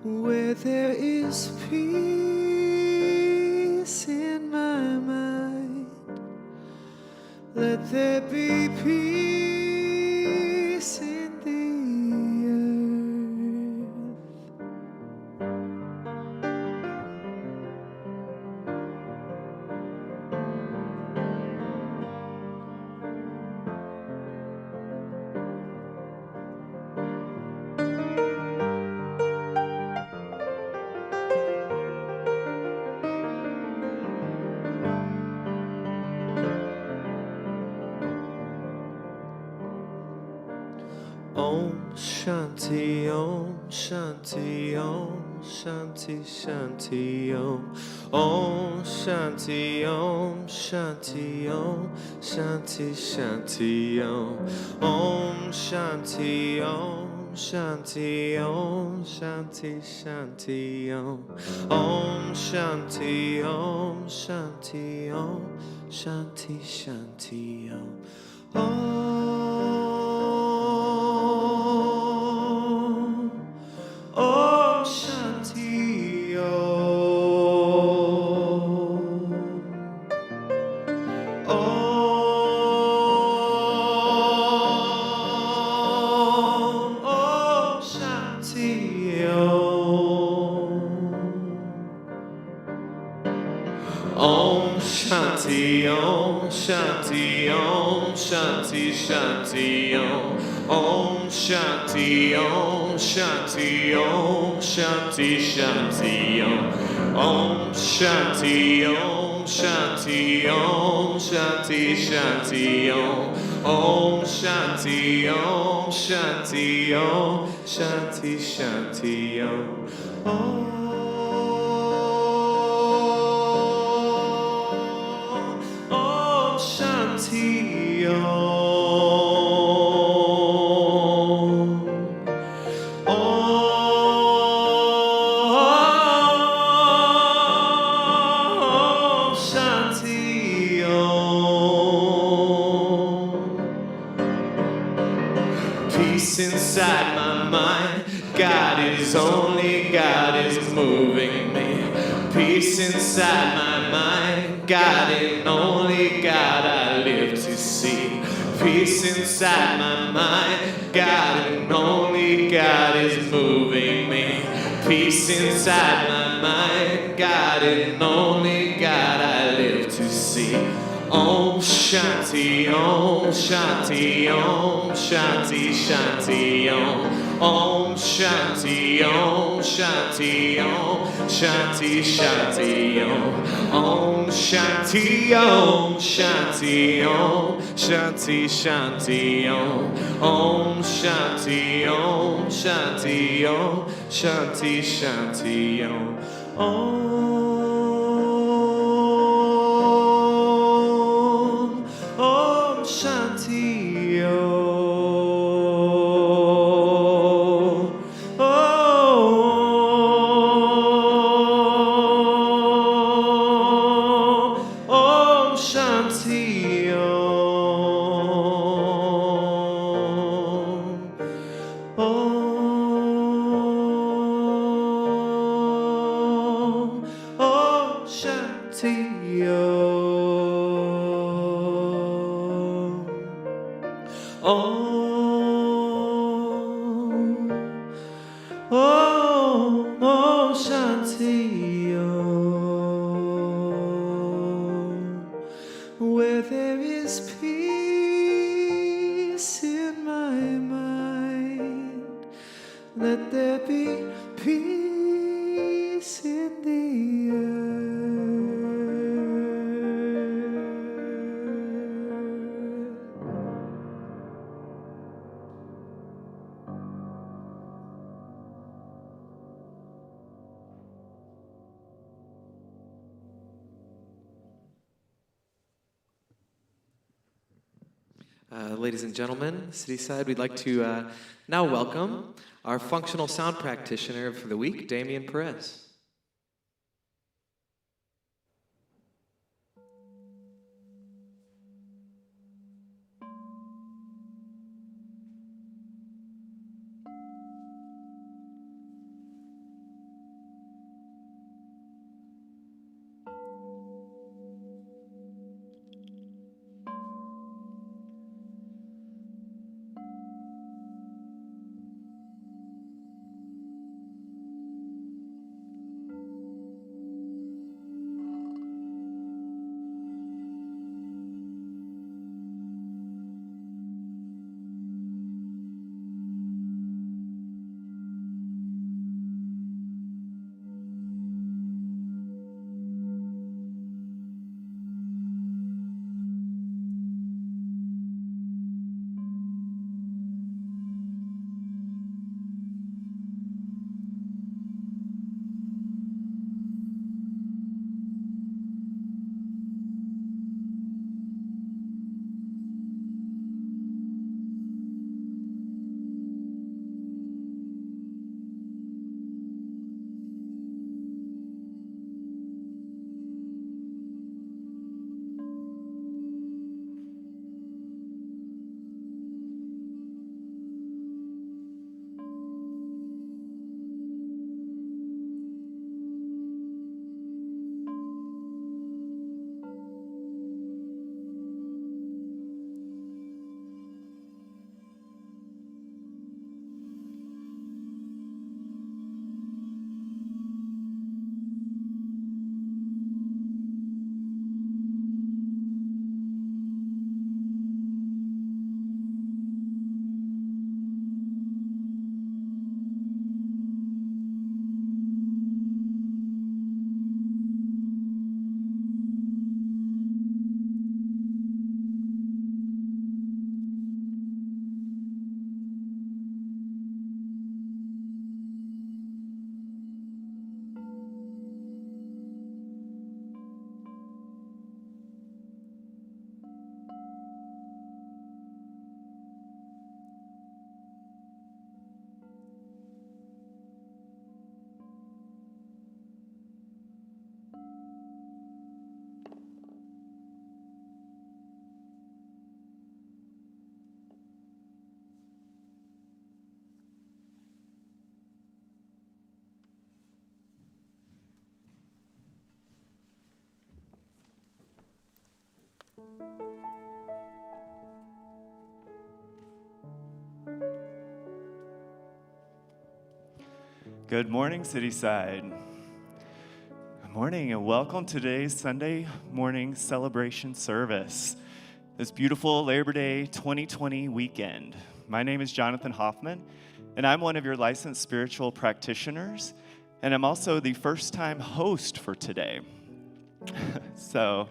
where there is peace in my mind. Let there be peace in the Om Shanti Om Shanti Om Shanti Shanti Om Om Shanti Om Shanti Om Shanti Shanti Om Om Shanti Om Shanti Om Shanti Shanti Om Om Shanti Om Shanti Om Shanti Shanti Om Om Shanti Om Om Shanti Om Shanti Om Shanti Om Shanti Shanti Om Om Shanti Om Shanti Om Shanti Shanti Om Om Shanti Om Shanti Om Shanti Shanti Om Om Shanti Om Shanti Om Shanti Shanti Om Om Shanti Om Om Shanti Om Peace inside my mind. God is only, God is moving me. Peace inside my mind. God and only God I live to see. Peace inside my mind. God and only God is moving me. Peace inside my mind. God and only God I live to see. Om Shanti Om Shanti Om Shanti Shanti Om Om Shanti Om Shanti Om Shanti Shanti Om Om Shanti Om Shanti Om Shanti Shanti Om Om Shanti Om Shanti Om Shanti Shanti Om Om Shanti Om Shanti Om Shanti Om Shanti where there is peace in my mind, let there be peace in the Ladies and gentlemen, Cityside, we'd like to now welcome our functional sound practitioner for the week, Damian Perez. Good morning, Cityside. Good morning, and welcome to today's Sunday morning celebration service. This beautiful Labor Day 2020 weekend. My name is Jonathan Hoffman, and I'm one of your licensed spiritual practitioners, and I'm also the first-time host for today. So,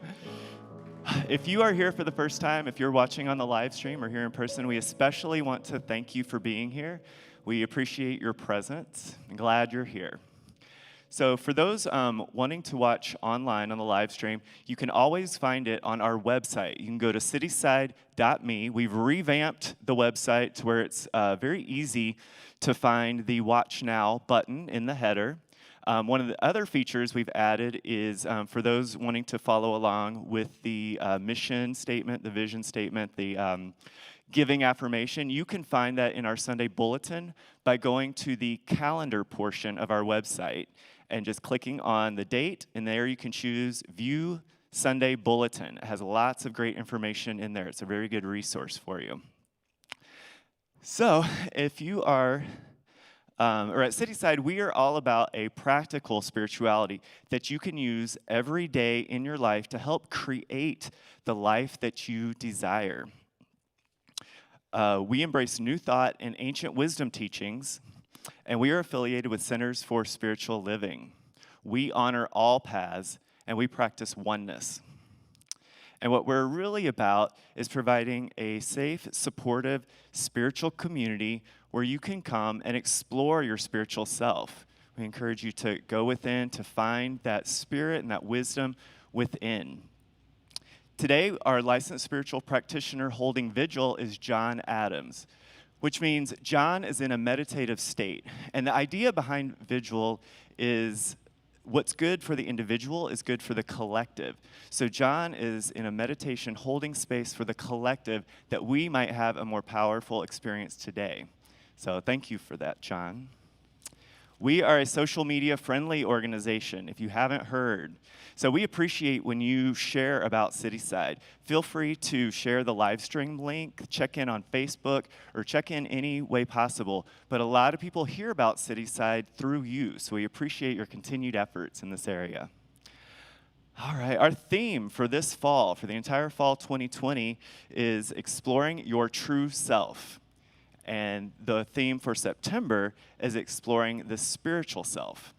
if you are here for the first time, if you're watching on the live stream or here in person, we especially want to thank you for being here. We appreciate your presence. I'm glad you're here. So for those wanting to watch online on the live stream, you can always find it on our website. You can go to cityside.me. We've revamped the website to where it's very easy to find the Watch Now button in the header. One of the other features we've added is for those wanting to follow along with the mission statement, the vision statement, the giving affirmation, you can find that in our Sunday bulletin by going to the calendar portion of our website and just clicking on the date, and there you can choose View Sunday Bulletin. It has lots of great information in there. It's a very good resource for you. So if you are or at Cityside, we are all about a practical spirituality that you can use every day in your life to help create the life that you desire. We embrace new thought and ancient wisdom teachings, and we are affiliated with Centers for Spiritual Living. We honor all paths, and we practice oneness. And what we're really about is providing a safe, supportive, spiritual community where you can come and explore your spiritual self. We encourage you to go within, to find that spirit and that wisdom within. Today, our licensed spiritual practitioner holding vigil is John Adams, which means John is in a meditative state. And the idea behind vigil is what's good for the individual is good for the collective. So John is in a meditation holding space for the collective that we might have a more powerful experience today. So thank you for that, John. We are a social media friendly organization, if you haven't heard. So we appreciate when you share about Cityside. Feel free to share the live stream link, check in on Facebook, or check in any way possible. But a lot of people hear about Cityside through you, so we appreciate your continued efforts in this area. All right, our theme for this fall, for the entire fall 2020, is exploring your true self. And the theme for September is exploring the spiritual self.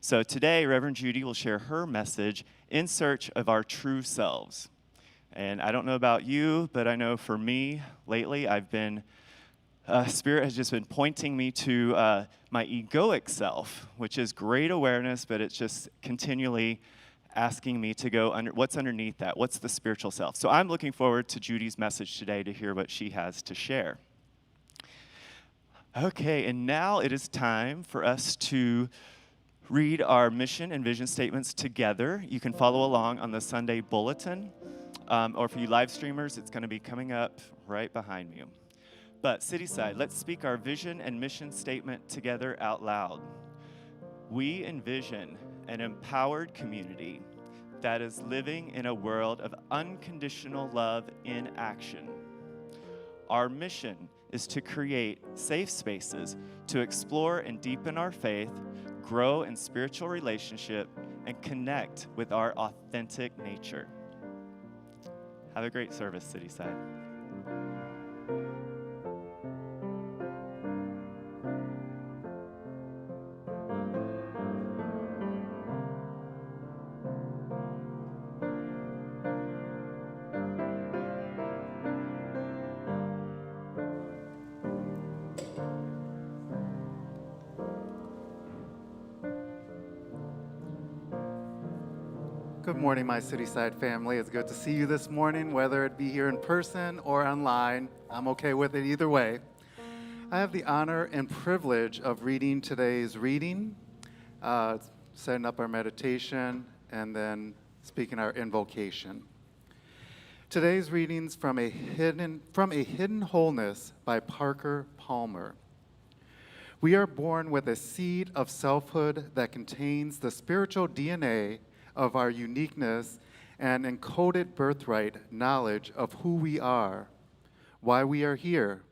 So today, Reverend Judy will share her message, In Search of Our True Selves. And I don't know about you, but I know for me, lately, Spirit has just been pointing me to my egoic self, which is great awareness, but it's just continually asking me to go under what's underneath that, what's the spiritual self. So I'm looking forward to Judy's message today to hear what she has to share. Okay, and now it is time for us to read our mission and vision statements together. You can follow along on the Sunday bulletin, or for you live streamers, it's going to be coming up right behind you. But Cityside, let's speak our vision and mission statement together out loud. We envision an empowered community that is living in a world of unconditional love in action. Our mission is to create safe spaces to explore and deepen our faith, grow in spiritual relationship, and connect with our authentic nature. Have a great service, Cityside. Good morning, my Cityside family. It's good to see you this morning, whether it be here in person or online. I'm okay with it either way. I have the honor and privilege of reading today's reading, setting up our meditation, and then speaking our invocation. Today's reading's from a Hidden Wholeness by Parker Palmer. We are born with a seed of selfhood that contains the spiritual DNA of our uniqueness and encoded birthright knowledge of who we are, why we are here,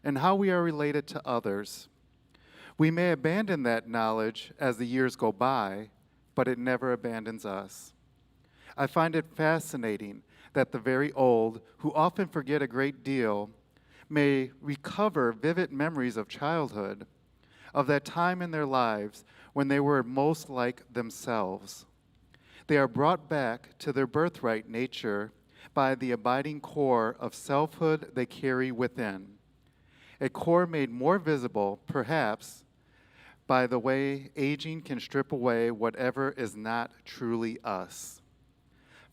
and how we are related to others. We may abandon that knowledge as the years go by, but it never abandons us. I find it fascinating that the very old, who often forget a great deal, may recover vivid memories of childhood, of that time in their lives when they were most like themselves. They are brought back to their birthright nature by the abiding core of selfhood they carry within, a core made more visible, perhaps, by the way aging can strip away whatever is not truly us.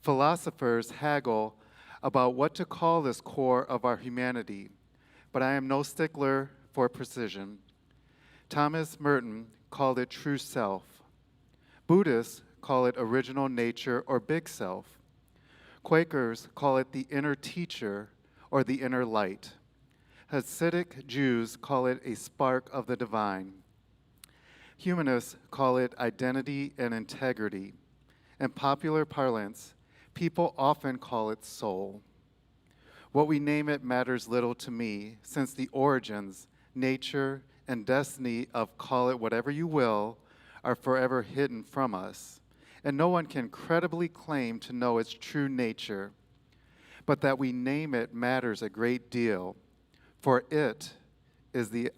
Philosophers haggle about what to call this core of our humanity, but I am no stickler for precision. Thomas Merton called it true self. Buddhists call it original nature or big self. Quakers call it the inner teacher or the inner light. Hasidic Jews call it a spark of the divine. Humanists call it identity and integrity. In popular parlance, people often call it soul. What we name it matters little to me, since the origins, nature, and destiny of call it whatever you will are forever hidden from us, and no one can credibly claim to know its true nature. But that we name it matters a great deal, for it is the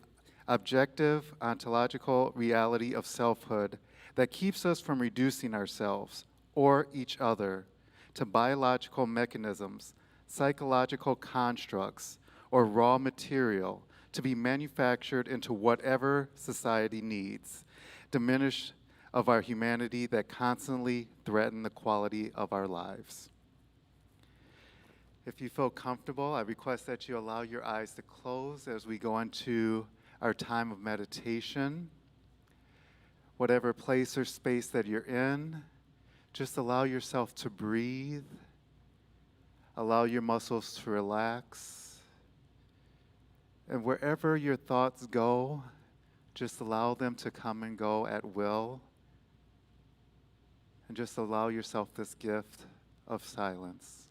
objective, ontological reality of selfhood that keeps us from reducing ourselves or each other to biological mechanisms, psychological constructs, or raw material to be manufactured into whatever society needs, diminished of our humanity that constantly threaten the quality of our lives. If you feel comfortable, I request that you allow your eyes to close as we go into our time of meditation. Whatever place or space that you're in, just allow yourself to breathe. Allow your muscles to relax. And wherever your thoughts go, just allow them to come and go at will. And just allow yourself this gift of silence.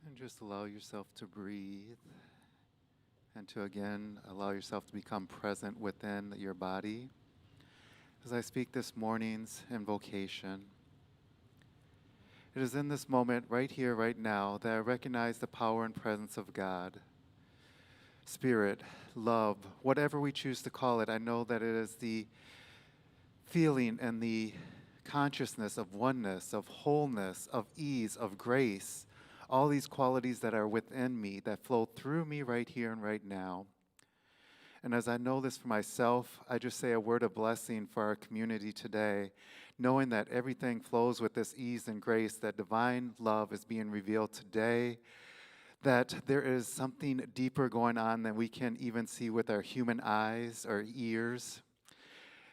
And just allow yourself to breathe and to again allow yourself to become present within your body. As I speak this morning's invocation, It is in this moment, right here, right now, that I recognize the power and presence of God. Spirit, love, whatever we choose to call it, I know that it is the feeling and the consciousness of oneness, of wholeness, of ease, of grace, all these qualities that are within me, that flow through me right here and right now. And as I know this for myself, I just say a word of blessing for our community today, knowing that everything flows with this ease and grace, that divine love is being revealed today, that there is something deeper going on than we can even see with our human eyes or ears.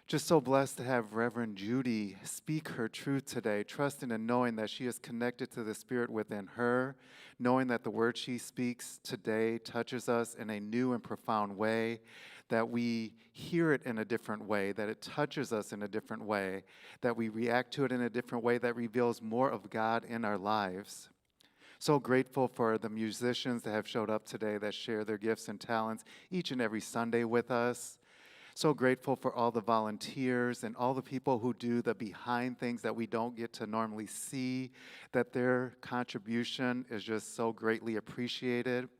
Just so blessed to have Reverend Judy speak her truth today, trusting and knowing that she is connected to the Spirit within her, knowing that the word she speaks today touches us in a new and profound way, that we hear it in a different way, that it touches us in a different way, that we react to it in a different way that reveals more of God in our lives. So grateful for the musicians that have showed up today that share their gifts and talents each and every Sunday with us. So grateful for all the volunteers and all the people who do the behind things that we don't get to normally see, that their contribution is just so greatly appreciated.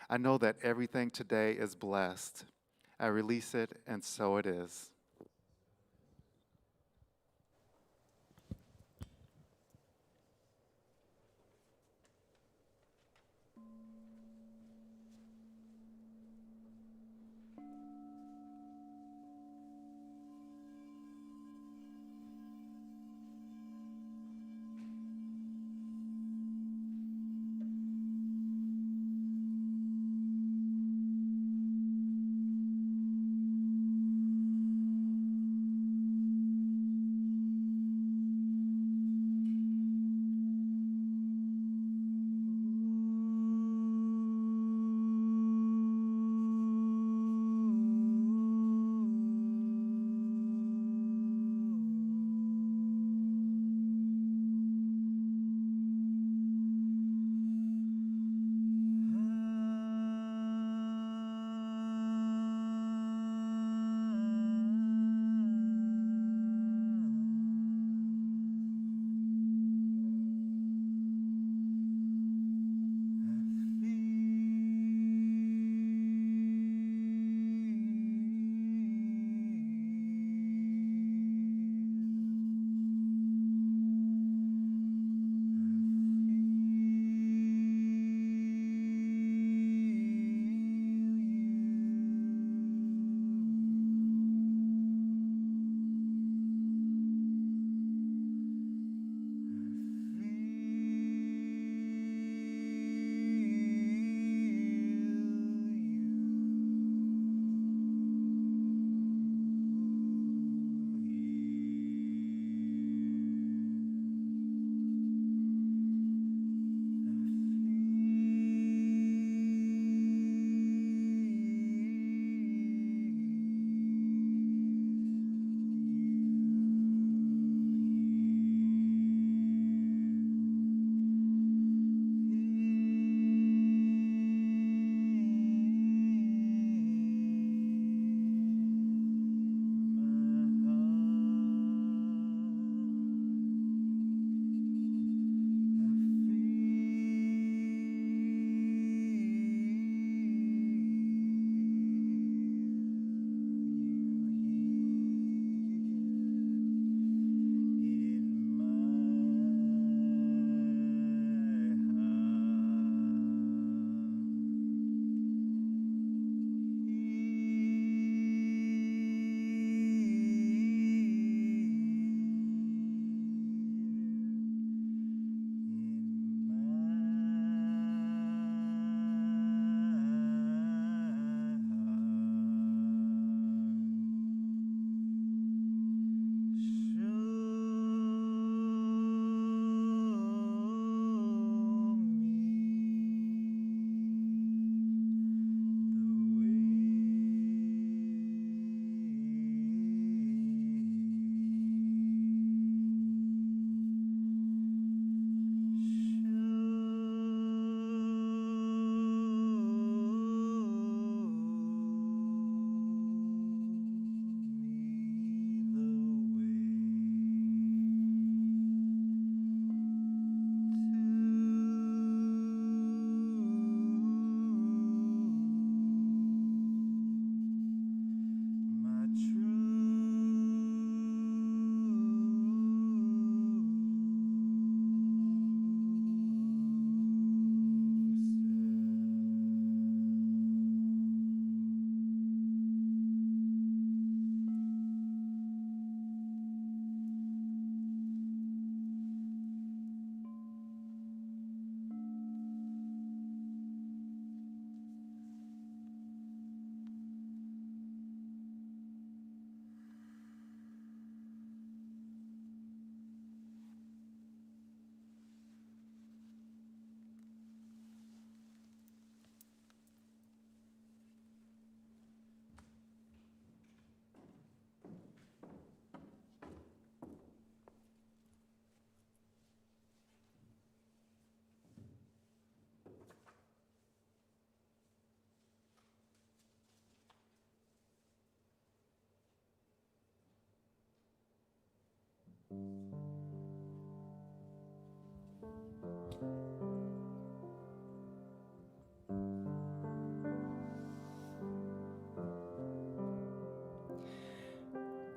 I know that everything today is blessed. I release it, and so it is.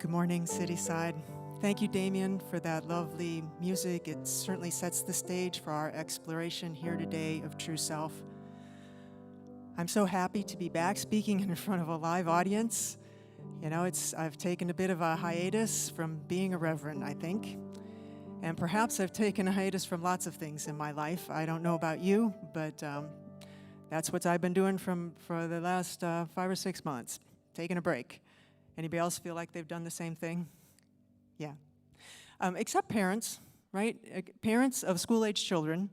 Good morning, Cityside. Thank you, Damien, for that lovely music. It certainly sets the stage for our exploration here today of True Self. I'm so happy to be back speaking in front of a live audience. You know, I've taken a bit of a hiatus from being a reverend, I think. And perhaps I've taken a hiatus from lots of things in my life. I don't know about you, but that's what I've been doing for the last 5 or 6 months, taking a break. Anybody else feel like they've done the same thing? Yeah. Except parents, right? Parents of school-age children.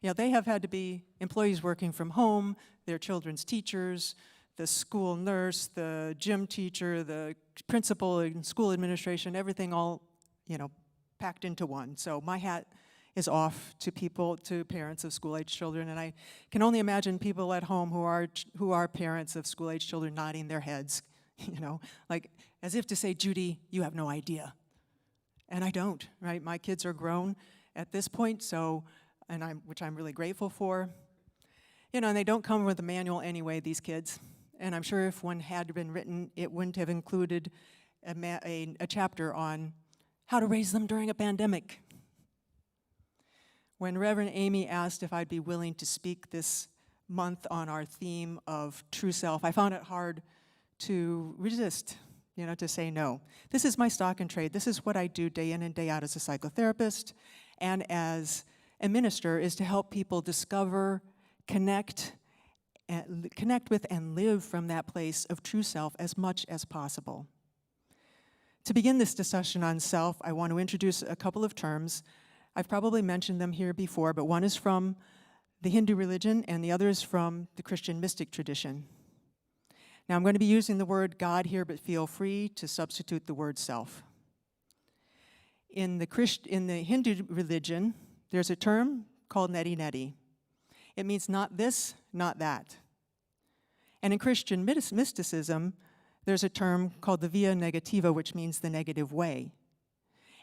You know, they have had to be employees working from home, their children's teachers, the school nurse, the gym teacher, the principal and school administration, everything all, packed into one. So my hat is off to parents of school-age children, and I can only imagine people at home who are parents of school-age children nodding their heads, like as if to say, Judy, you have no idea. And I don't, right? My kids are grown at this point, which I'm really grateful for. And they don't come with a manual anyway, these kids. And I'm sure if one had been written, it wouldn't have included a chapter on how to raise them during a pandemic. When Reverend Amy asked if I'd be willing to speak this month on our theme of true self, I found it hard to resist, to say no. This is my stock and trade. This is what I do day in and day out as a psychotherapist and as a minister, is to help people discover, connect with and live from that place of true self as much as possible. To begin this discussion on self, I want to introduce a couple of terms. I've probably mentioned them here before, but one is from the Hindu religion and the other is from the Christian mystic tradition. Now, I'm going to be using the word God here, but feel free to substitute the word self. In the Hindu religion, there's a term called neti neti. It means not this, not that. And in Christian mysticism, there's a term called the via negativa, which means the negative way.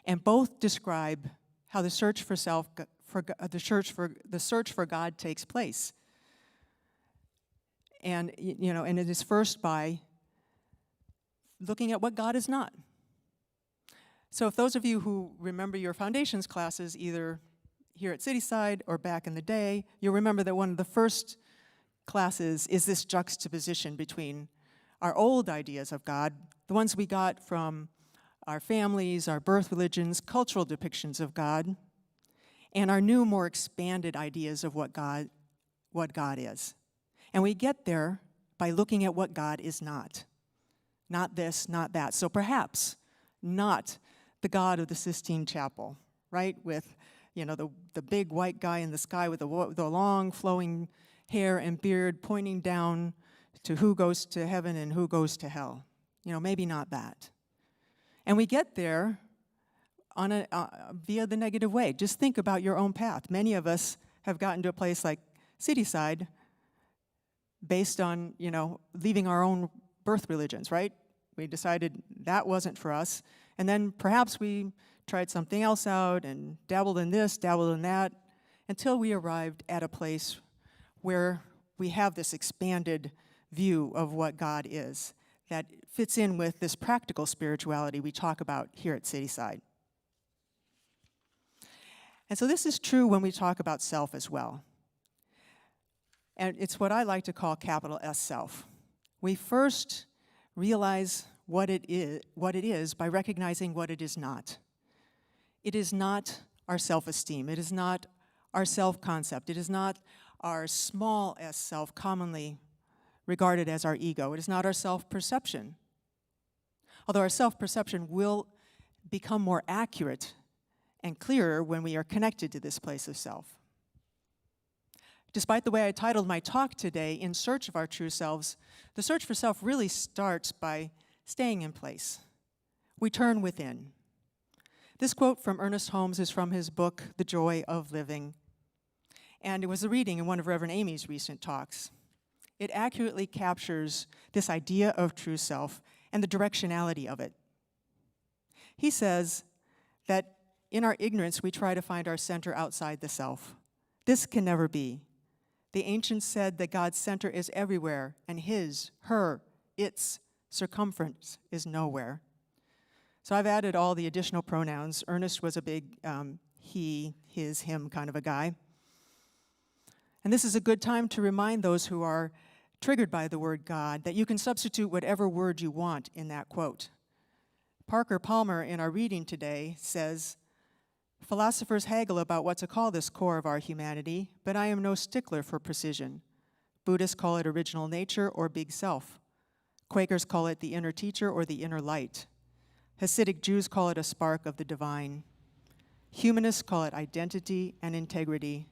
And both describe how the search for self, the search for God takes place. And and it is first by looking at what God is not. So if those of you who remember your foundations classes, either here at Cityside or back in the day, you'll remember that one of the first classes is this juxtaposition between our old ideas of God, the ones we got from our families, our birth religions, cultural depictions of God, and our new, more expanded ideas of what God is. And we get there by looking at what God is not. Not this, not that. So perhaps not the God of the Sistine Chapel, right? With, the big white guy in the sky with the long flowing hair and beard pointing down to who goes to heaven and who goes to hell. Maybe not that. And we get there via the negative way. Just think about your own path. Many of us have gotten to a place like Cityside based on, leaving our own birth religions, right? We decided that wasn't for us. And then perhaps we tried something else out and dabbled in this, dabbled in that, until we arrived at a place where we have this expanded view of what God is that fits in with this practical spirituality we talk about here at Cityside. And so this is true when we talk about self as well. And it's what I like to call capital S self. We first realize what it is by recognizing what it is not. It is not our self-esteem. It is not our self-concept. It is not our small s self, commonly regarded as our ego. It is not our self-perception. Although our self-perception will become more accurate and clearer when we are connected to this place of self. Despite the way I titled my talk today, In Search of Our True Selves, the search for self really starts by staying in place. We turn within. This quote from Ernest Holmes is from his book, The Joy of Living, and it was a reading in one of Reverend Amy's recent talks. It accurately captures this idea of true self and the directionality of it. He says that in our ignorance, we try to find our center outside the self. This can never be. The ancients said that God's center is everywhere, and his, her, its circumference is nowhere. So I've added all the additional pronouns. Ernest was a big he, his, him kind of a guy. And this is a good time to remind those who are triggered by the word God that you can substitute whatever word you want in that quote. Parker Palmer, in our reading today, says, "Philosophers haggle about what to call this core of our humanity, but I am no stickler for precision. Buddhists call it original nature or big self. Quakers call it the inner teacher or the inner light. Hasidic Jews call it a spark of the divine. Humanists call it identity and integrity.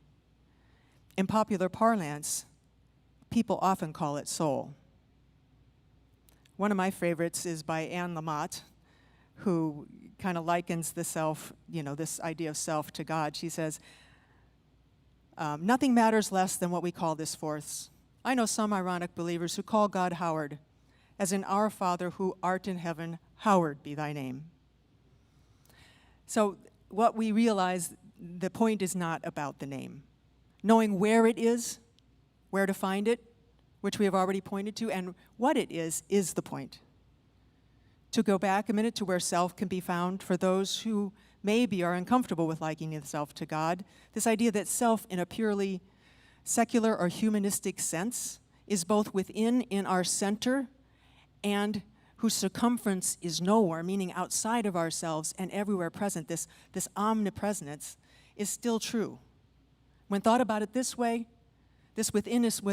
In popular parlance, people often call it soul." One of my favorites is by Anne Lamott, who kind of likens the self, this idea of self to God. She says, "Nothing matters less than what we call this force. I know some ironic believers who call God Howard, as in our Father who art in heaven, hallowed be thy name." So what we realize, the point is not about the name. Knowing where it is, where to find it, which we have already pointed to, and what it is the point. To go back a minute to where self can be found for those who maybe are uncomfortable with likening the self to God, this idea that self in a purely secular or humanistic sense is both within in our center and whose circumference is nowhere, meaning outside of ourselves and everywhere present. This omnipresence is still true. When thought about it this way, this within and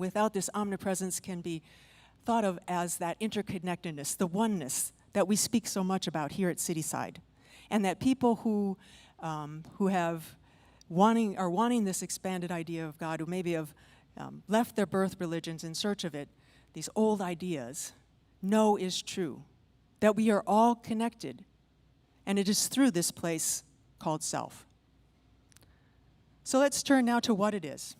without this omnipresence can be thought of as that interconnectedness, the oneness that we speak so much about here at Cityside, and that people who are wanting this expanded idea of God, who maybe have left their birth religions in search of it, these old ideas, know is true, that we are all connected, and it is through this place called self. So let's turn now to what it is.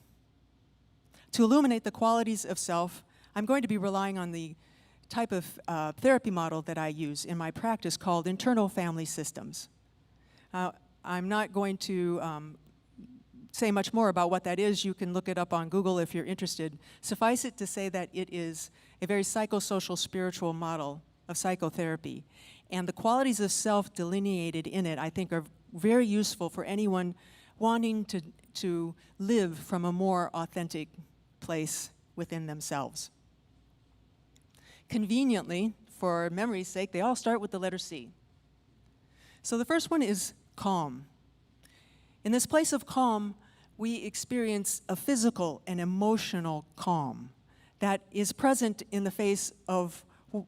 To illuminate the qualities of self, I'm going to be relying on the type of therapy model that I use in my practice called internal family systems. I'm not going to say much more about what that is. You can look it up on Google if you're interested. Suffice it to say that it is a very psychosocial spiritual model of psychotherapy. And the qualities of self delineated in it, I think, are very useful for anyone wanting to live from a more authentic place within themselves. Conveniently, for memory's sake, they all start with the letter C. So the first one is calm. In this place of calm, we experience a physical and emotional calm that is present in the face of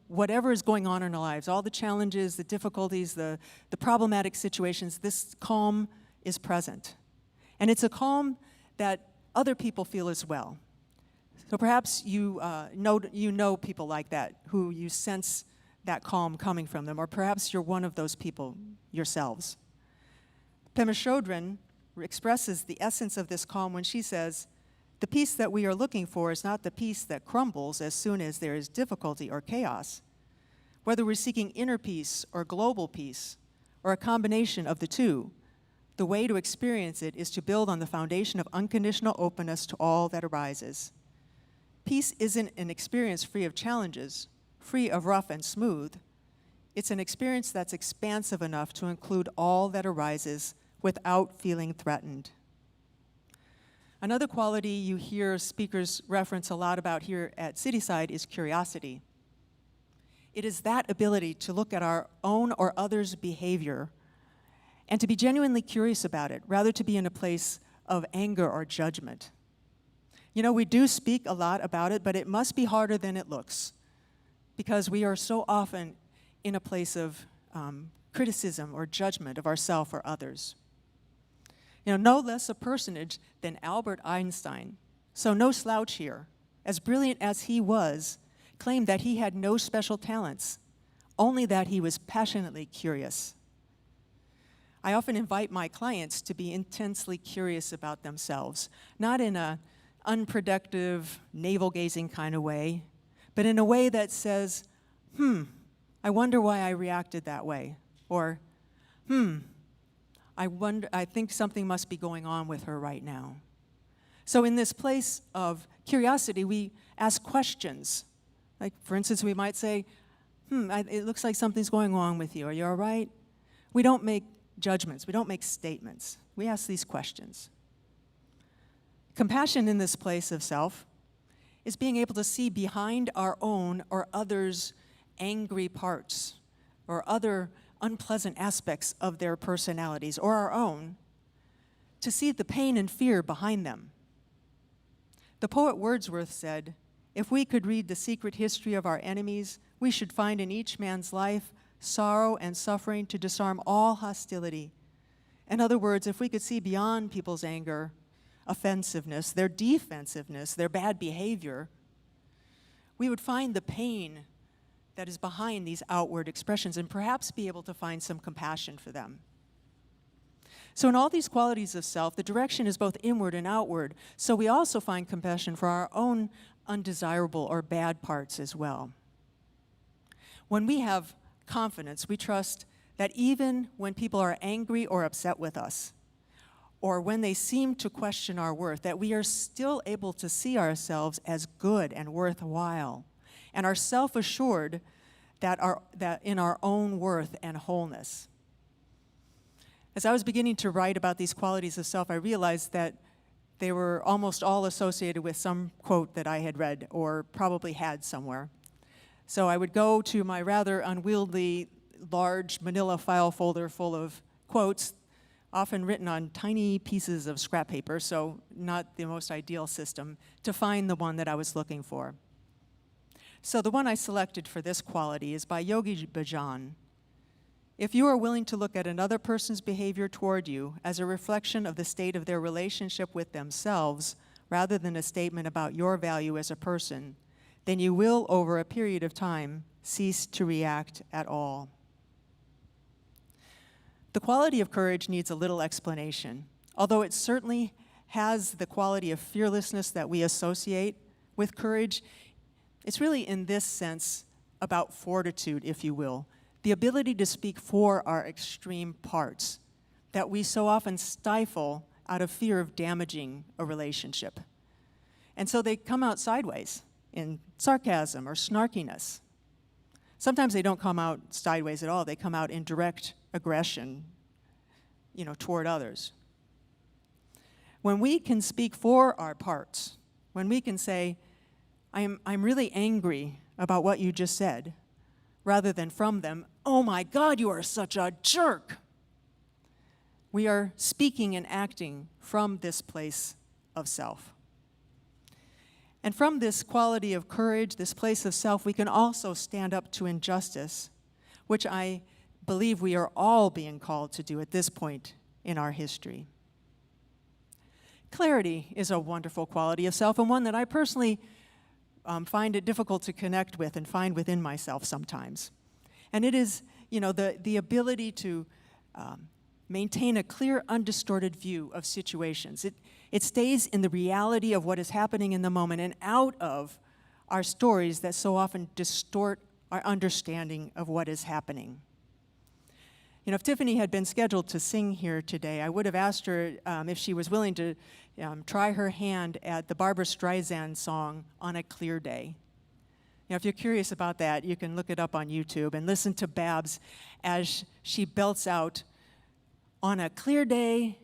whatever is going on in our lives, all the challenges, the difficulties, the problematic situations. This calm is present. And it's a calm that other people feel as well. So perhaps you know people like that, who you sense that calm coming from them, or perhaps you're one of those people yourselves. Pema Chodron expresses the essence of this calm when she says, "The peace that we are looking for is not the peace that crumbles as soon as there is difficulty or chaos. Whether we're seeking inner peace or global peace, or a combination of the two, the way to experience it is to build on the foundation of unconditional openness to all that arises. Peace isn't an experience free of challenges, free of rough and smooth. It's an experience that's expansive enough to include all that arises without feeling threatened." Another quality you hear speakers reference a lot about here at Cityside is curiosity. It is that ability to look at our own or others' behavior and to be genuinely curious about it, rather to be in a place of anger or judgment. We do speak a lot about it, but it must be harder than it looks, because we are so often in a place of criticism or judgment of ourselves or others. No less a personage than Albert Einstein, so no slouch here, as brilliant as he was, claimed that he had no special talents, only that he was passionately curious. I often invite my clients to be intensely curious about themselves, not in an unproductive, navel-gazing kind of way, but in a way that says, I wonder why I reacted that way, or, I think something must be going on with her right now. So in this place of curiosity, we ask questions. Like, for instance, we might say, It looks like something's going wrong with you. Are you all right? We don't make judgments. We don't make statements. We ask these questions. Compassion in this place of self is being able to see behind our own or others' angry parts or other unpleasant aspects of their personalities or our own, to see the pain and fear behind them. The poet Wordsworth said, "If we could read the secret history of our enemies, we should find in each man's life sorrow and suffering to disarm all hostility." In other words, if we could see beyond people's anger, offensiveness, their defensiveness, their bad behavior, we would find the pain that is behind these outward expressions and perhaps be able to find some compassion for them. So in all these qualities of self, the direction is both inward and outward, so we also find compassion for our own undesirable or bad parts as well. When we have confidence, we trust that even when people are angry or upset with us, or when they seem to question our worth, that we are still able to see ourselves as good and worthwhile, and are self-assured that in our own worth and wholeness. As I was beginning to write about these qualities of self, I realized that they were almost all associated with some quote that I had read or probably had somewhere. So I would go to my rather unwieldy, large manila file folder full of quotes, often written on tiny pieces of scrap paper, so not the most ideal system, to find the one that I was looking for. So the one I selected for this quality is by Yogi Bhajan. If you are willing to look at another person's behavior toward you as a reflection of the state of their relationship with themselves, rather than a statement about your value as a person, then you will, over a period of time, cease to react at all. The quality of courage needs a little explanation, although it certainly has the quality of fearlessness that we associate with courage. It's really, in this sense, about fortitude, if you will, the ability to speak for our extreme parts that we so often stifle out of fear of damaging a relationship. And so they come out sideways in sarcasm or snarkiness. Sometimes they don't come out sideways at all. They come out in direct aggression, toward others. When we can speak for our parts, when we can say, I'm really angry about what you just said, rather than from them, "Oh my God, you are such a jerk," we are speaking and acting from this place of self. And from this quality of courage, this place of self, we can also stand up to injustice, which I believe we are all being called to do at this point in our history. Clarity is a wonderful quality of self, and one that I personally find it difficult to connect with and find within myself sometimes. And it is, the ability to maintain a clear, undistorted view of situations. It stays in the reality of what is happening in the moment and out of our stories that so often distort our understanding of what is happening. If Tiffany had been scheduled to sing here today, I would have asked her if she was willing to try her hand at the Barbra Streisand song, "On a Clear Day." If you're curious about that, you can look it up on YouTube and listen to Babs as she belts out, "On a clear day,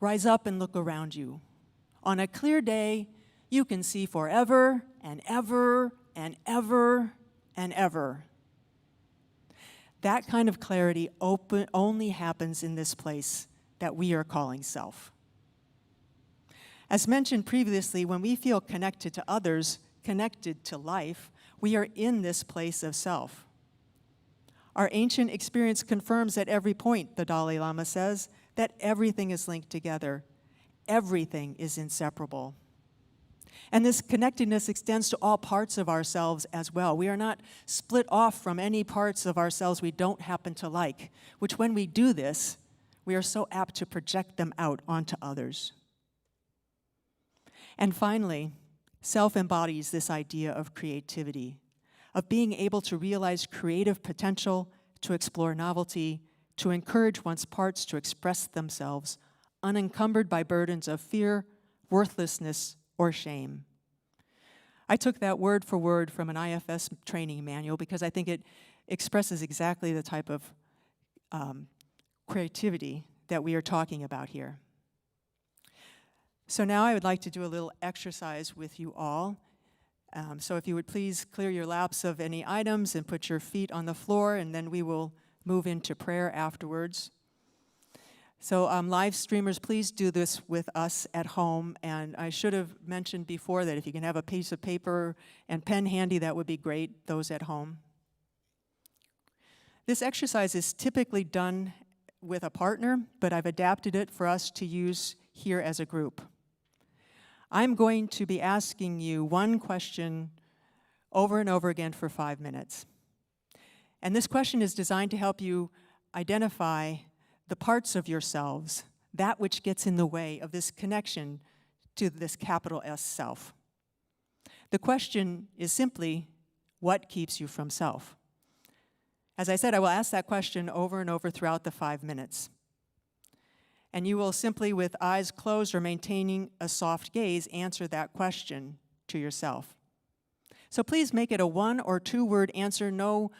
rise up and look around you. On a clear day, you can see forever and ever and ever and ever." That kind of clarity only happens in this place that we are calling self. As mentioned previously, when we feel connected to others, connected to life, we are in this place of self. Our ancient experience confirms at every point, the Dalai Lama says, that everything is linked together. Everything is inseparable. And this connectedness extends to all parts of ourselves as well. We are not split off from any parts of ourselves we don't happen to like, which when we do this, we are so apt to project them out onto others. And finally, self embodies this idea of creativity, of being able to realize creative potential, to explore novelty, to encourage one's parts to express themselves, unencumbered by burdens of fear, worthlessness, or shame. I took that word for word from an IFS training manual because I think it expresses exactly the type of creativity that we are talking about here. So now I would like to do a little exercise with you all. So if you would please clear your laps of any items and put your feet on the floor, and then we will move into prayer afterwards. So live streamers, please do this with us at home. And I should have mentioned before that if you can have a piece of paper and pen handy, that would be great, those at home. This exercise is typically done with a partner, but I've adapted it for us to use here as a group. I'm going to be asking you one question over and over again for 5 minutes. And this question is designed to help you identify the parts of yourselves, that which gets in the way of this connection to this capital S self. The question is simply, what keeps you from self? As I said, I will ask that question over and over throughout the 5 minutes. And you will simply, with eyes closed or maintaining a soft gaze, answer that question to yourself. So please make it a 1 or 2 word answer, no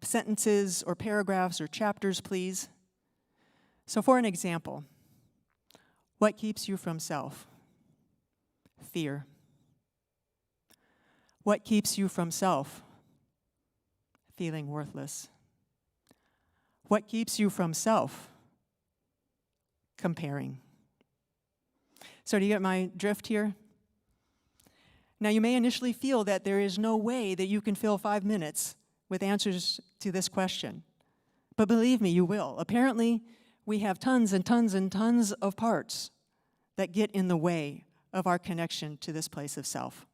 sentences or paragraphs or chapters, please. So for an example, what keeps you from self? Fear. What keeps you from self? Feeling worthless. What keeps you from self? Comparing. So do you get my drift here? Now you may initially feel that there is no way that you can fill 5 minutes with answers to this question. But believe me, you will. Apparently, we have tons and tons and tons of parts that get in the way of our connection to this place of self.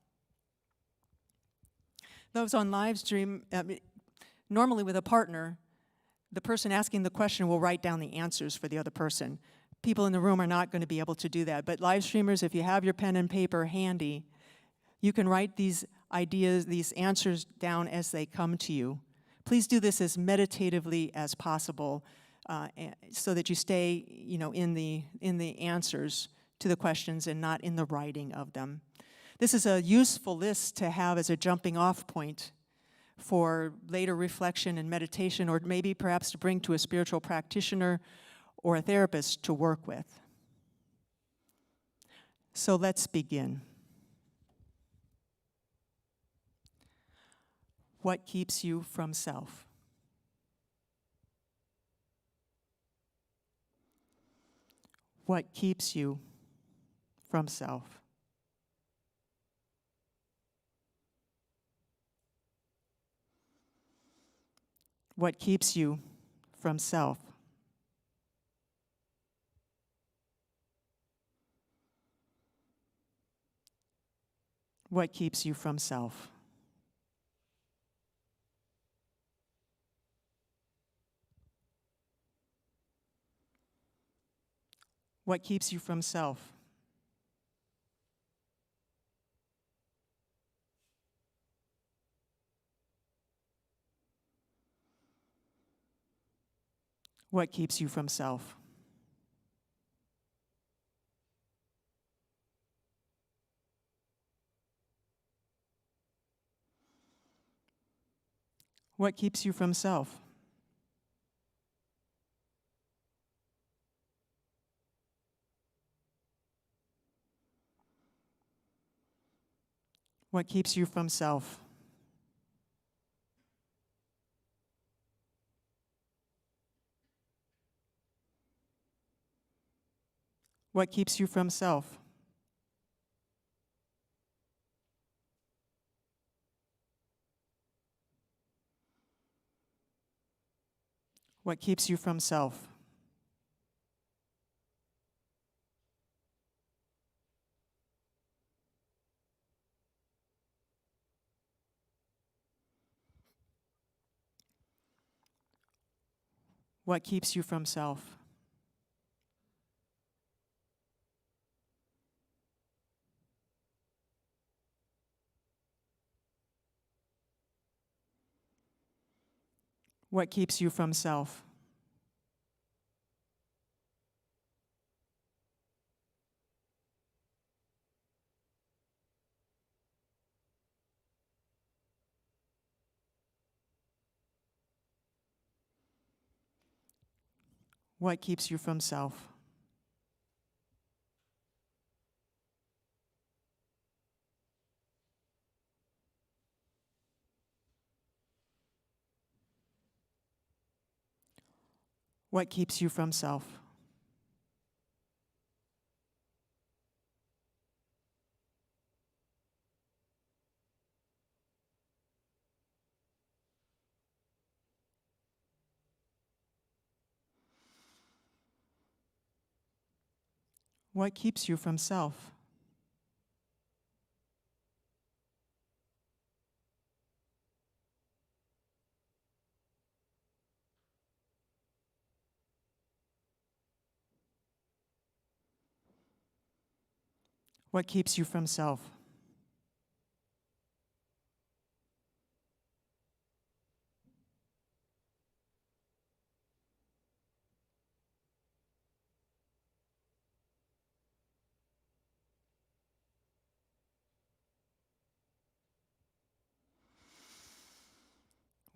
Those on live stream, normally with a partner, the person asking the question will write down the answers for the other person. People in the room are not going to be able to do that. But live streamers, if you have your pen and paper handy, you can write these ideas, these answers down as they come to you. Please do this as meditatively as possible, so that you stay, in the answers to the questions and not in the writing of them. This is a useful list to have as a jumping off point for later reflection and meditation, or maybe perhaps to bring to a spiritual practitioner or a therapist to work with. So let's begin. What keeps you from self? What keeps you from self? What keeps you from self? What keeps you from self? What keeps you from self? What keeps you from self? What keeps you from self? What keeps you from self? What keeps you from self? What keeps you from self? What keeps you from self? What keeps you from self? What keeps you from self? What keeps you from self? What keeps you from self? What keeps you from self?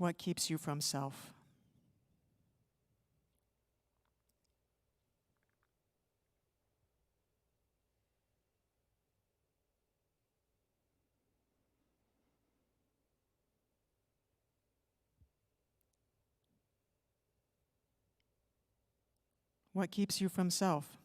What keeps you from self? What keeps you from self?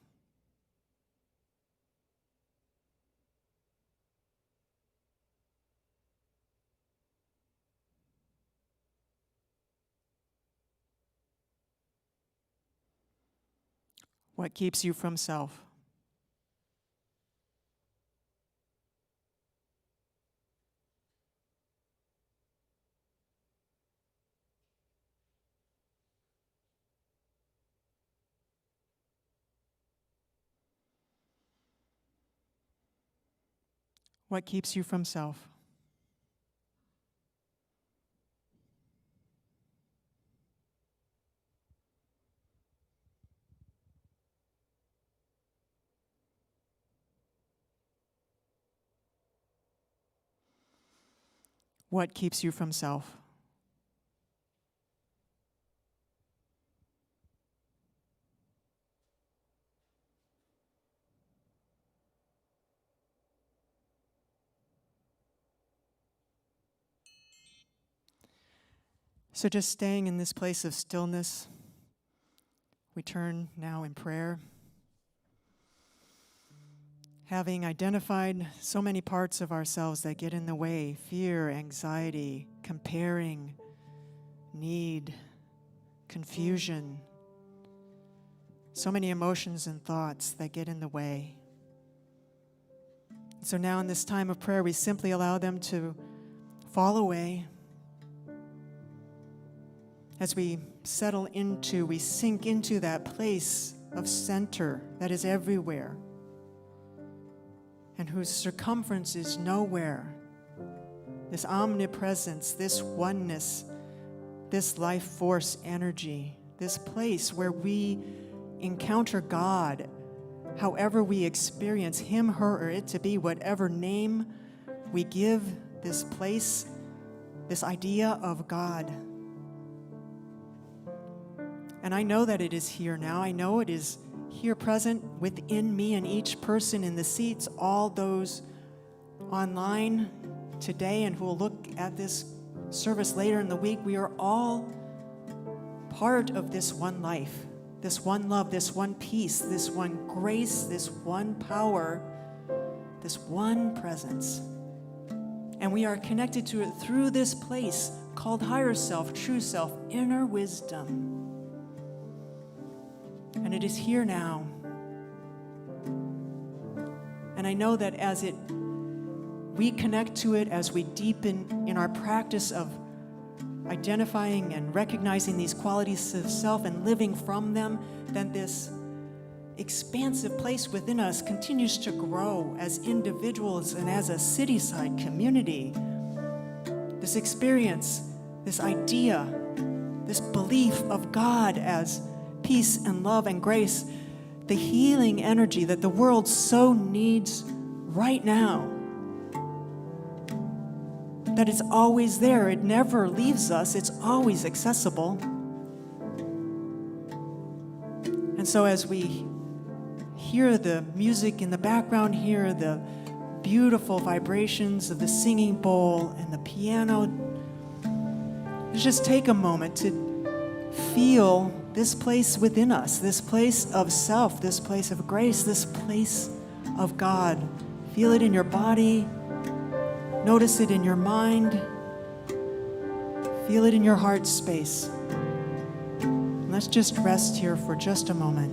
What keeps you from self? What keeps you from self? What keeps you from self? So just staying in this place of stillness, we turn now in prayer. Having identified so many parts of ourselves that get in the way, fear, anxiety, comparing, need, confusion, so many emotions and thoughts that get in the way. So now in this time of prayer, we simply allow them to fall away. As we we sink into that place of center that is everywhere and whose circumference is nowhere. This omnipresence, this oneness, this life force energy, this place where we encounter God, however we experience him, her, or it to be, whatever name we give this place, this idea of God. And I know that it is here now. I know it is here present within me and each person in the seats, all those online today and who will look at this service later in the week. We are all part of this one life, this one love, this one peace, this one grace, this one power, this one presence. And we are connected to it through this place called higher self, true self, inner wisdom. And it is here now. And I know that as we connect to it, as we deepen in our practice of identifying and recognizing these qualities of self and living from them, then this expansive place within us continues to grow as individuals and as a Cityside community. This experience, this idea, this belief of God as peace and love and grace, the healing energy that the world so needs right now, that it's always there. It never leaves us. It's always accessible. And so as we hear the music in the background, hear the beautiful vibrations of the singing bowl and the piano, let's just take a moment to feel this place within us, this place of self, this place of grace, this place of God. Feel it in your body. Notice it in your mind. Feel it in your heart space. Let's just rest here for just a moment.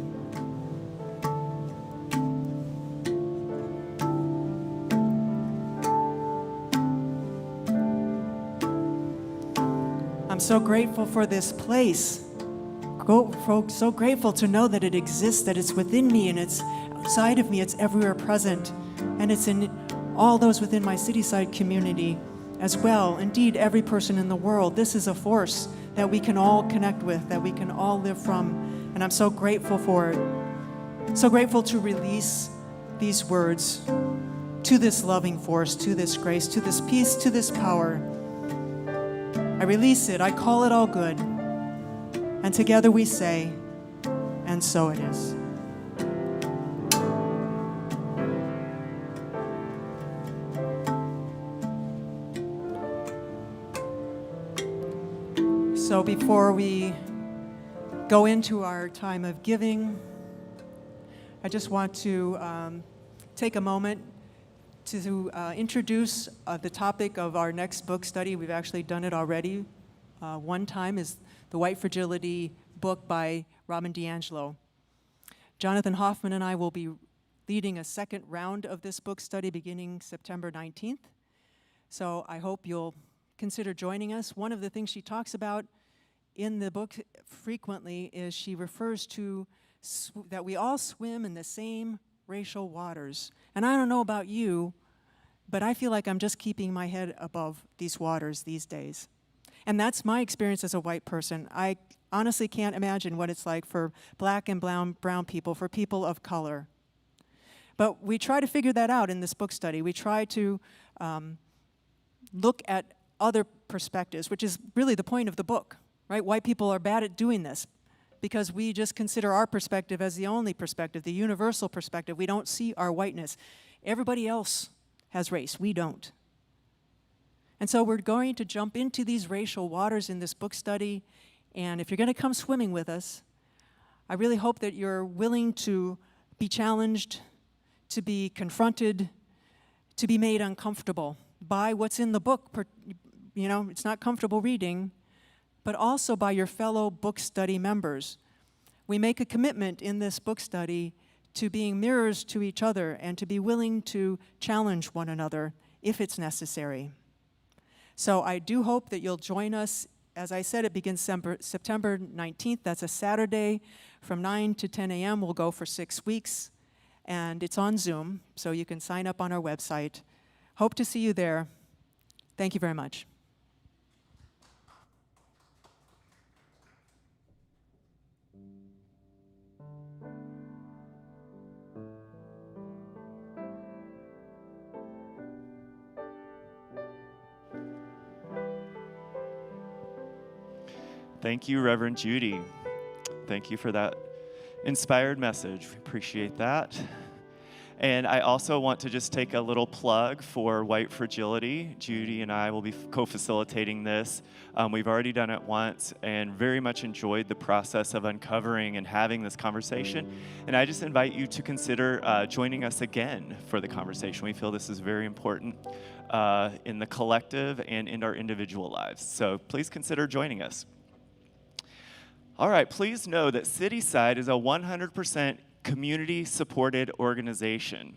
I'm so grateful for this place. So grateful to know that it exists, that it's within me and it's outside of me, it's everywhere present, and it's in all those within my Cityside community as well. Indeed, every person in the world. This is a force that we can all connect with, that we can all live from, and I'm so grateful for it. So grateful to release these words to this loving force, to this grace, to this peace, to this power. I release it, I call it all good, and together we say, and so it is. So before we go into our time of giving, I just want to take a moment to introduce the topic of our next book study. We've actually done it already. One time is the White Fragility book by Robin DiAngelo. Jonathan Hoffman and I will be leading a second round of this book study beginning September 19th. So I hope you'll consider joining us. One of the things she talks about in the book frequently is she refers to that we all swim in the same racial waters. And I don't know about you, but I feel like I'm just keeping my head above these waters these days. And that's my experience as a white person. I honestly can't imagine what it's like for black and brown people, for people of color. But we try to figure that out in this book study. We try to look at other perspectives, which is really the point of the book, right? White people are bad at doing this because we just consider our perspective as the only perspective, the universal perspective. We don't see our whiteness. Everybody else has race. We don't. And so we're going to jump into these racial waters in this book study. And if you're going to come swimming with us, I really hope that you're willing to be challenged, to be confronted, to be made uncomfortable by what's in the book. You know, it's not comfortable reading, but also by your fellow book study members. We make a commitment in this book study to being mirrors to each other and to be willing to challenge one another if it's necessary. So I do hope that you'll join us. As I said, it begins September 19th. That's a Saturday from 9 to 10 a.m. We'll go for 6 weeks, and it's on Zoom, so you can sign up on our website. Hope to see you there. Thank you very much. Thank you, Reverend Judy. Thank you for that inspired message. We appreciate that. And I also want to just take a little plug for White Fragility. Judy and I will be co-facilitating this. We've already done it once and very much enjoyed the process of uncovering and having this conversation. And I just invite you to consider joining us again for the conversation. We feel this is very important in the collective and in our individual lives. So please consider joining us. All right, please know that Cityside is a 100% community-supported organization.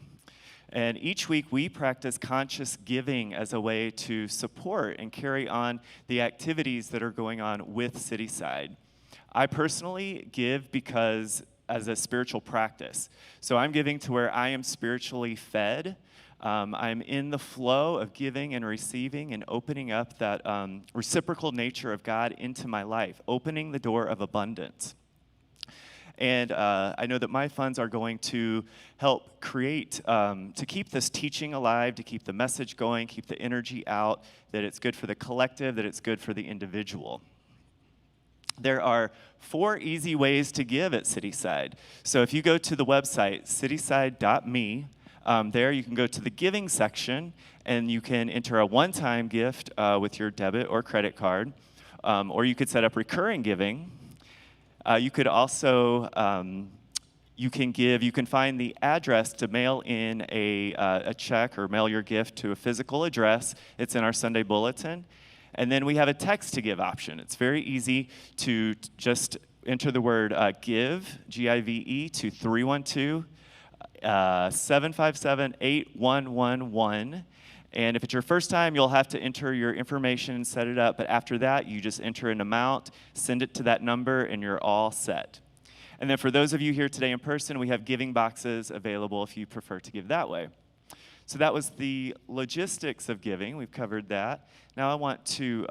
And each week we practice conscious giving as a way to support and carry on the activities that are going on with Cityside. I personally give because as a spiritual practice. So I'm giving to where I am spiritually fed. I'm in the flow of giving and receiving and opening up that reciprocal nature of God into my life, opening the door of abundance. And I know that my funds are going to help create, to keep this teaching alive, to keep the message going, keep the energy out, that it's good for the collective, that it's good for the individual. There are 4 easy ways to give at Cityside. So if you go to the website, cityside.me, there you can go to the giving section, and you can enter a one-time gift with your debit or credit card, or you could set up recurring giving. You could also, you can find the address to mail in a check or mail your gift to a physical address. It's in our Sunday bulletin. And then we have a text to give option. It's very easy to just enter the word give, G-I-V-E, to 312-757-8111. And if it's your first time, you'll have to enter your information and set it up. But after that, you just enter an amount, send it to that number, and you're all set. And then for those of you here today in person, we have giving boxes available if you prefer to give that way. So that was the logistics of giving. We've covered that. Now I want to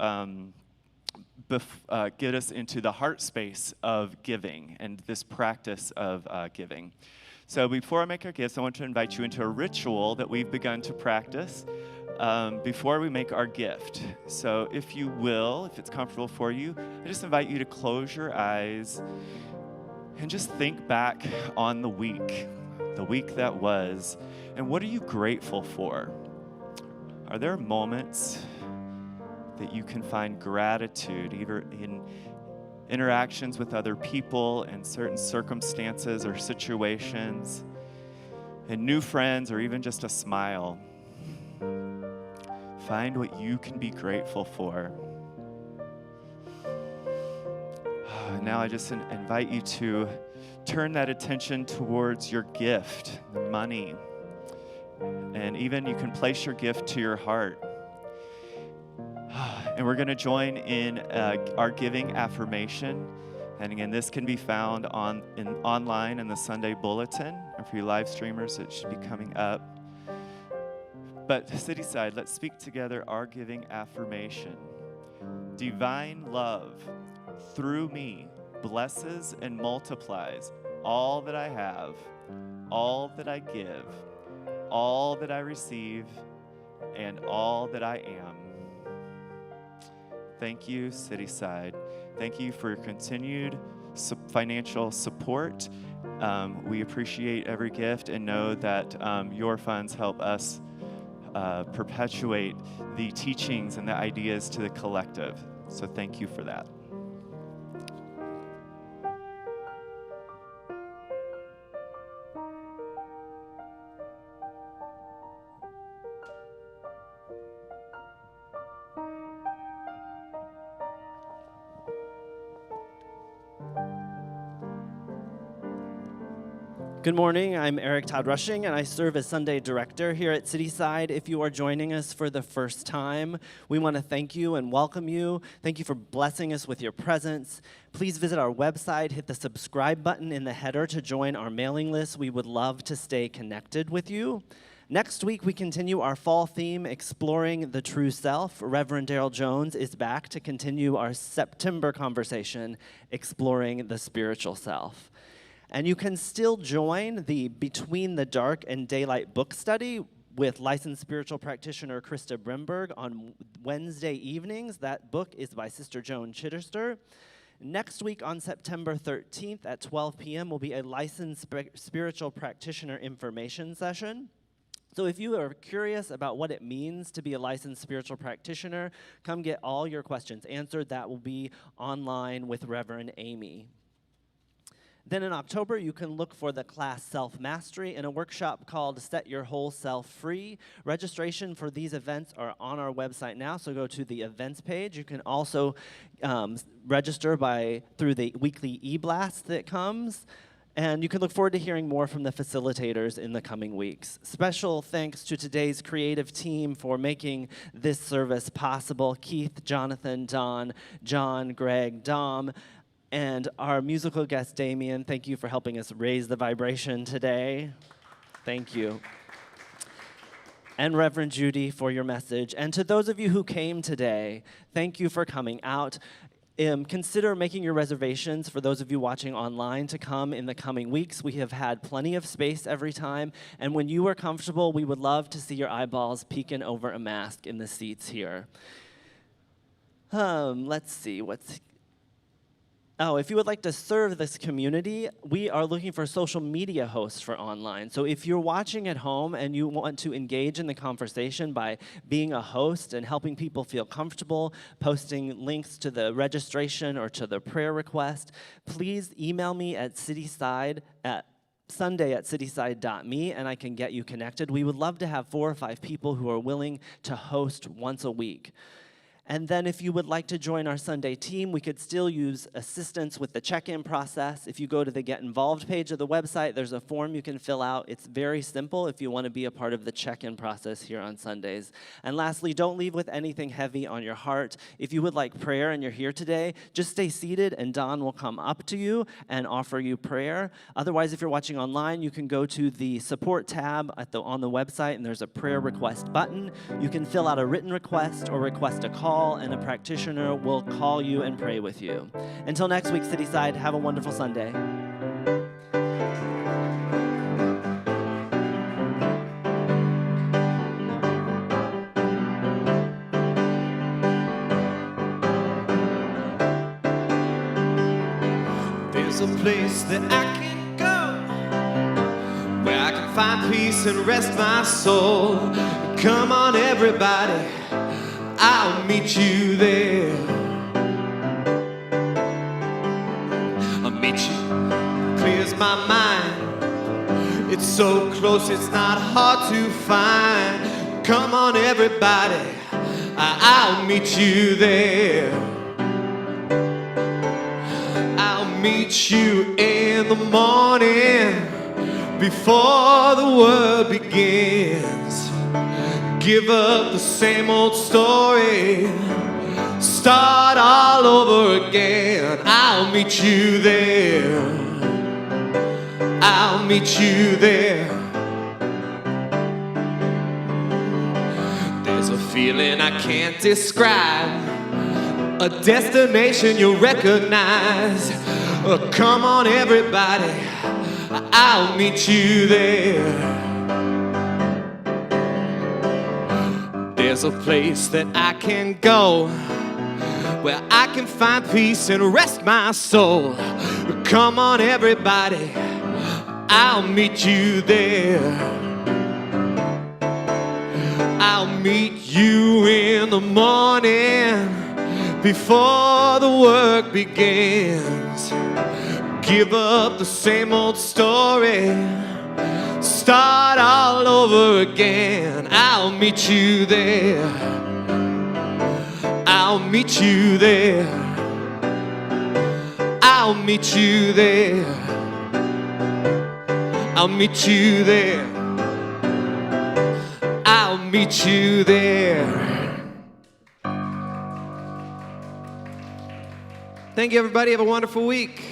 get us into the heart space of giving and this practice of giving. So before I make our gifts, I want to invite you into a ritual that we've begun to practice before we make our gift. So if you will, if it's comfortable for you, I just invite you to close your eyes and just think back on the week that was, and what are you grateful for? Are there moments that you can find gratitude, either in interactions with other people and certain circumstances or situations, and new friends, or even just a smile? Find what you can be grateful for. Now I just invite you to turn that attention towards your gift, the money. And even you can place your gift to your heart. And we're going to join in our giving affirmation. And again, this can be found online in the Sunday bulletin. And for you live streamers, it should be coming up. But Cityside, let's speak together our giving affirmation. Divine love through me blesses and multiplies all that I have, all that I give, all that I receive, and all that I am. Thank you, Cityside. Thank you for your continued financial support. We appreciate every gift and know that your funds help us perpetuate the teachings and the ideas to the collective. So thank you for that. Good morning, I'm Eric Todd Rushing, and I serve as Sunday Director here at Cityside. If you are joining us for the first time, we want to thank you and welcome you. Thank you for blessing us with your presence. Please visit our website, hit the subscribe button in the header to join our mailing list. We would love to stay connected with you. Next week, we continue our fall theme, Exploring the True Self. Reverend Daryl Jones is back to continue our September conversation, Exploring the Spiritual Self. And you can still join the Between the Dark and Daylight book study with licensed spiritual practitioner Krista Brimberg on Wednesday evenings. That book is by Sister Joan Chittister. Next week on September 13th at 12 p.m. will be a licensed spiritual practitioner information session. So if you are curious about what it means to be a licensed spiritual practitioner, come get all your questions answered. That will be online with Reverend Amy. Then in October, you can look for the class Self-Mastery in a workshop called Set Your Whole Self Free. Registration for these events are on our website now, so go to the events page. You can also register through the weekly e-blast that comes. And you can look forward to hearing more from the facilitators in the coming weeks. Special thanks to today's creative team for making this service possible. Keith, Jonathan, Don, John, Greg, Dom, and our musical guest, Damien. Thank you for helping us raise the vibration today. Thank you. And Reverend Judy for your message. And to those of you who came today, thank you for coming out. Consider making your reservations for those of you watching online to come in the coming weeks. We have had plenty of space every time. And when you are comfortable, we would love to see your eyeballs peeking over a mask in the seats here. Let's see. Oh, if you would like to serve this community, we are looking for social media hosts for online. So if you're watching at home and you want to engage in the conversation by being a host and helping people feel comfortable, posting links to the registration or to the prayer request, please email me at Sunday@cityside.me, and I can get you connected. We would love to have 4 or 5 people who are willing to host once a week. And then if you would like to join our Sunday team, we could still use assistance with the check-in process. If you go to the Get Involved page of the website, there's a form you can fill out. It's very simple if you want to be a part of the check-in process here on Sundays. And lastly, don't leave with anything heavy on your heart. If you would like prayer and you're here today, just stay seated and Don will come up to you and offer you prayer. Otherwise, if you're watching online, you can go to the support tab on the website and there's a prayer request button. You can fill out a written request or request a call, and a practitioner will call you and pray with you. Until next week, Cityside, have a wonderful Sunday. There's a place that I can go where I can find peace and rest my soul. Come on, everybody, I'll meet you there. I'll meet you, clears my mind. It's so close, it's not hard to find. Come on, everybody, I'll meet you there. I'll meet you in the morning before the world begins. Give up the same old story, start all over again. I'll meet you there. I'll meet you there. There's a feeling I can't describe, a destination you'll recognize. Come on, everybody, I'll meet you there. There's a place that I can go where I can find peace and rest my soul. Come on, everybody, I'll meet you there. I'll meet you in the morning before the work begins. Give up the same old story, start all over again. I'll meet you there. I'll meet you there. I'll meet you there. I'll meet you there. I'll meet you there. Thank you, everybody. Have a wonderful week.